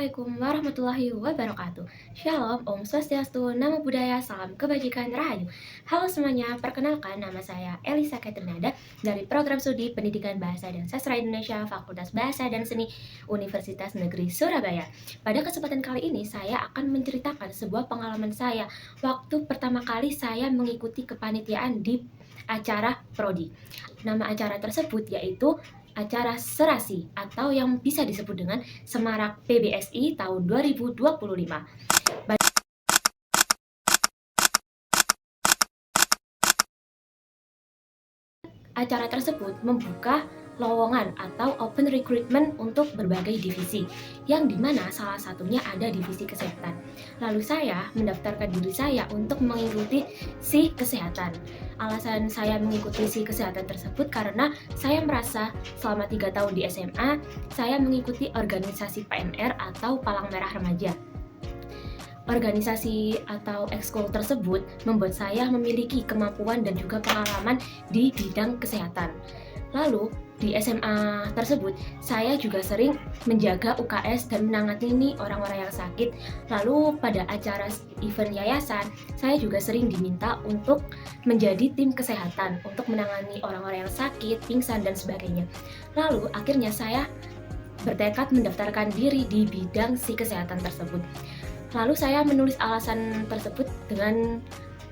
Assalamualaikum warahmatullahi wabarakatuh. Shalom, Om Swastiastu, Namo Buddhaya, Salam Kebajikan Rahayu. Halo semuanya, perkenalkan nama saya Elisa Katrinada dari Program Studi Pendidikan Bahasa dan Sastra Indonesia Fakultas Bahasa dan Seni Universitas Negeri Surabaya. Pada kesempatan kali ini saya akan menceritakan sebuah pengalaman saya waktu pertama kali saya mengikuti kepanitiaan di acara prodi. Nama acara tersebut yaitu acara Serasi atau yang bisa disebut dengan Semarak PBSI tahun 2025. Acara tersebut membuka lowongan atau open recruitment untuk berbagai divisi, yang dimana salah satunya ada divisi kesehatan. Lalu saya mendaftarkan diri saya untuk mengikuti si kesehatan. Alasan saya mengikuti si kesehatan tersebut karena saya merasa selama 3 tahun di SMA, saya mengikuti organisasi PMR atau Palang Merah Remaja. Organisasi atau ekskul tersebut membuat saya memiliki kemampuan dan juga pengalaman di bidang kesehatan. Lalu di SMA tersebut saya juga sering menjaga UKS dan menangani orang-orang yang sakit. Lalu pada acara event yayasan saya juga sering diminta untuk menjadi tim kesehatan untuk menangani orang-orang yang sakit, pingsan dan sebagainya. Lalu akhirnya saya bertekad mendaftarkan diri di bidang si kesehatan tersebut. Lalu saya menulis alasan tersebut dengan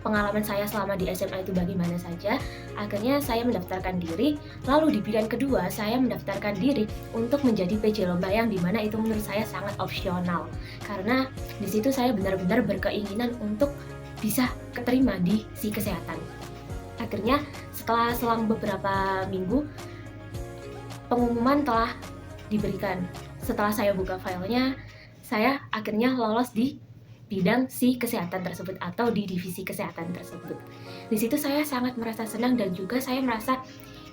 pengalaman saya selama di SMA itu bagaimana saja. Akhirnya saya mendaftarkan diri. Lalu di pilihan kedua saya mendaftarkan diri untuk menjadi PJ Lomba, yang dimana itu menurut saya sangat opsional. Karena di situ saya benar-benar berkeinginan untuk bisa keterima di si kesehatan. Akhirnya setelah selang beberapa minggu pengumuman telah diberikan. Setelah saya buka filenya, saya akhirnya lolos di bidang si kesehatan tersebut atau di divisi kesehatan tersebut. Di situ saya sangat merasa senang dan juga saya merasa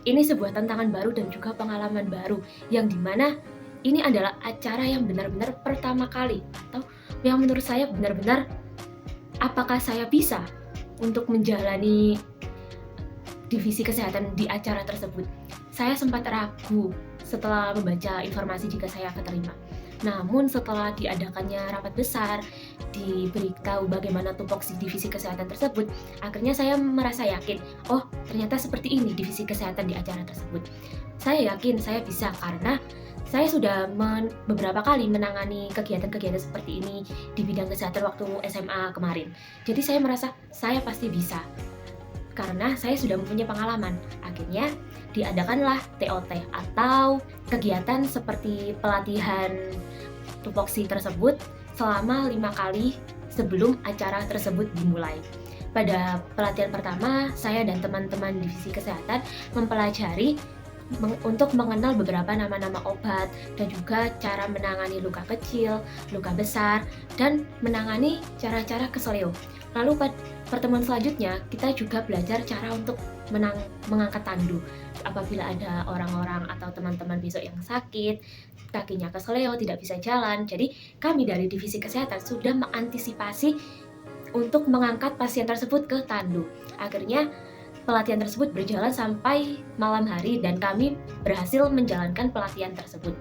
ini sebuah tantangan baru dan juga pengalaman baru, yang dimana ini adalah acara yang benar-benar pertama kali atau yang menurut saya benar-benar apakah saya bisa untuk menjalani divisi kesehatan di acara tersebut. Saya sempat ragu setelah membaca informasi jika saya keterima. Namun setelah diadakannya rapat besar, diberitahu bagaimana tupoksi divisi kesehatan tersebut, akhirnya saya merasa yakin, oh ternyata seperti ini divisi kesehatan di acara tersebut. Saya yakin saya bisa karena saya sudah beberapa kali menangani kegiatan-kegiatan seperti ini di bidang kesehatan waktu SMA kemarin. Jadi saya merasa saya pasti bisa karena saya sudah mempunyai pengalaman. Akhirnya diadakanlah TOT atau kegiatan seperti pelatihan tupoksi tersebut selama 5 kali sebelum acara tersebut dimulai. Pada pelatihan pertama, saya dan teman-teman divisi kesehatan mempelajari untuk mengenal beberapa nama-nama obat dan juga cara menangani luka kecil, luka besar, dan menangani cara-cara keseleo. Lalu pada pertemuan selanjutnya kita juga belajar cara untuk mengangkat tandu apabila ada orang-orang atau teman-teman besok yang sakit, kakinya keseleo, tidak bisa jalan. Jadi kami dari divisi kesehatan sudah mengantisipasi untuk mengangkat pasien tersebut ke tandu. Akhirnya pelatihan tersebut berjalan sampai malam hari dan kami berhasil menjalankan pelatihan tersebut.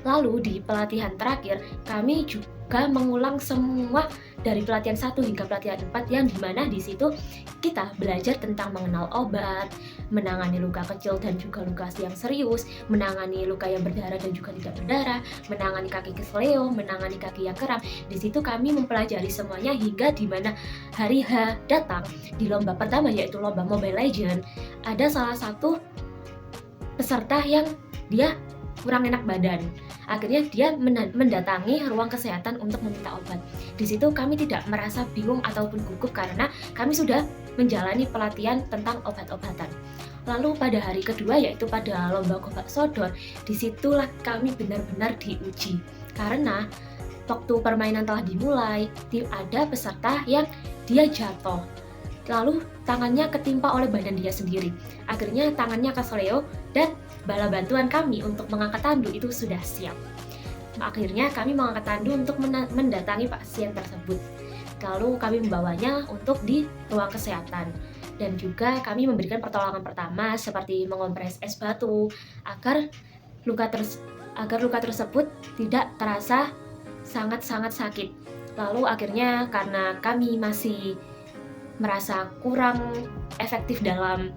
Lalu di pelatihan terakhir kami juga mengulang semua dari pelatihan 1 hingga pelatihan 4, yang dimana di situ kita belajar tentang mengenal obat, menangani luka kecil dan juga luka yang serius, menangani luka yang berdarah dan juga tidak berdarah, menangani kaki kesleo, menangani kaki yang kram. Di situ kami mempelajari semuanya hingga dimana hari H datang di lomba pertama yaitu lomba Mobile Legends, ada salah satu peserta yang dia kurang enak badan. Akhirnya dia mendatangi ruang kesehatan untuk meminta obat. Di situ kami tidak merasa bingung ataupun gugup karena kami sudah menjalani pelatihan tentang obat-obatan. Lalu pada hari kedua yaitu pada lomba gobak sodor, disitulah kami benar-benar diuji. Karena waktu permainan telah dimulai, ada peserta yang dia jatuh. Lalu tangannya ketimpa oleh badan dia sendiri. Akhirnya tangannya kesleo dan bala bantuan kami untuk mengangkat tandu itu sudah siap. Akhirnya kami mengangkat tandu untuk mendatangi pasien tersebut. Lalu kami membawanya untuk di ruang kesehatan. Dan juga kami memberikan pertolongan pertama seperti mengompres es batu agar luka tersebut tidak terasa sangat-sangat sakit. Lalu akhirnya karena kami masih merasa kurang efektif dalam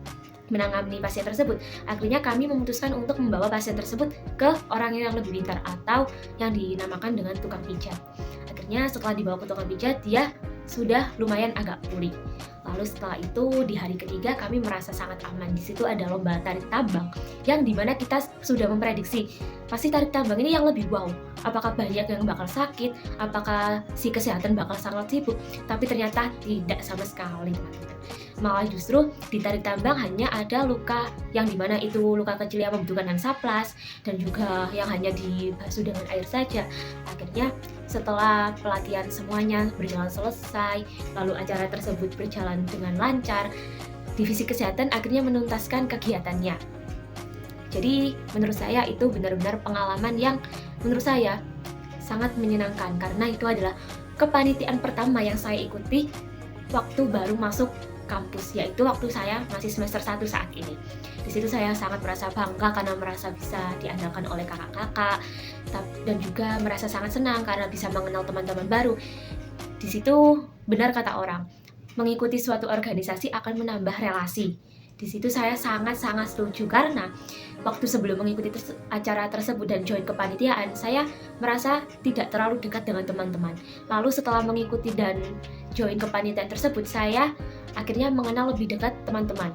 menangani pasien tersebut, akhirnya kami memutuskan untuk membawa pasien tersebut ke orang yang lebih pintar atau yang dinamakan dengan tukang pijat. Akhirnya setelah dibawa ke tukang pijat, dia sudah lumayan agak pulih. Lalu setelah itu di hari ketiga kami merasa sangat aman. Di situ ada lomba tarik tambang yang dimana kita sudah memprediksi pasti tarik tambang ini yang lebih wow. Apakah banyak yang bakal sakit? Apakah si kesehatan bakal sangat sibuk? Tapi ternyata tidak sama sekali, teman-teman. Malah justru di tarik tambang hanya ada luka yang dimana itu luka kecil yang membutuhkan hansaplas dan juga yang hanya dibasuh dengan air saja. Akhirnya setelah pelatihan semuanya berjalan selesai, lalu acara tersebut berjalan dengan lancar, divisi kesehatan akhirnya menuntaskan kegiatannya. Jadi menurut saya itu benar-benar pengalaman yang menurut saya sangat menyenangkan karena itu adalah kepanitiaan pertama yang saya ikuti waktu baru masuk kampus, yaitu waktu saya masih semester 1 saat ini. Di situ saya sangat merasa bangga karena merasa bisa diandalkan oleh kakak-kakak dan juga merasa sangat senang karena bisa mengenal teman-teman baru. Di situ benar kata orang, mengikuti suatu organisasi akan menambah relasi. Di situ saya sangat-sangat setuju karena waktu sebelum mengikuti acara tersebut dan join kepanitiaan, saya merasa tidak terlalu dekat dengan teman-teman. Lalu setelah mengikuti dan join kepanitiaan tersebut, saya akhirnya mengenal lebih dekat teman-teman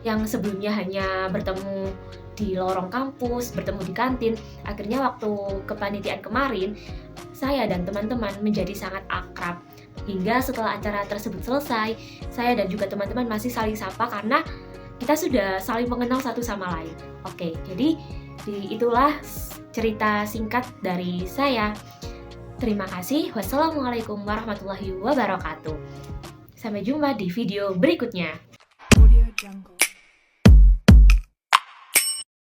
yang sebelumnya hanya bertemu di lorong kampus, bertemu di kantin. Akhirnya waktu kepanitiaan kemarin, saya dan teman-teman menjadi sangat akrab. Hingga setelah acara tersebut selesai, saya dan juga teman-teman masih saling sapa karena kita sudah saling mengenal satu sama lain. Oke, jadi itulah cerita singkat dari saya. Terima kasih. Wassalamualaikum warahmatullahi wabarakatuh. Sampai jumpa di video berikutnya. Audio Jungle.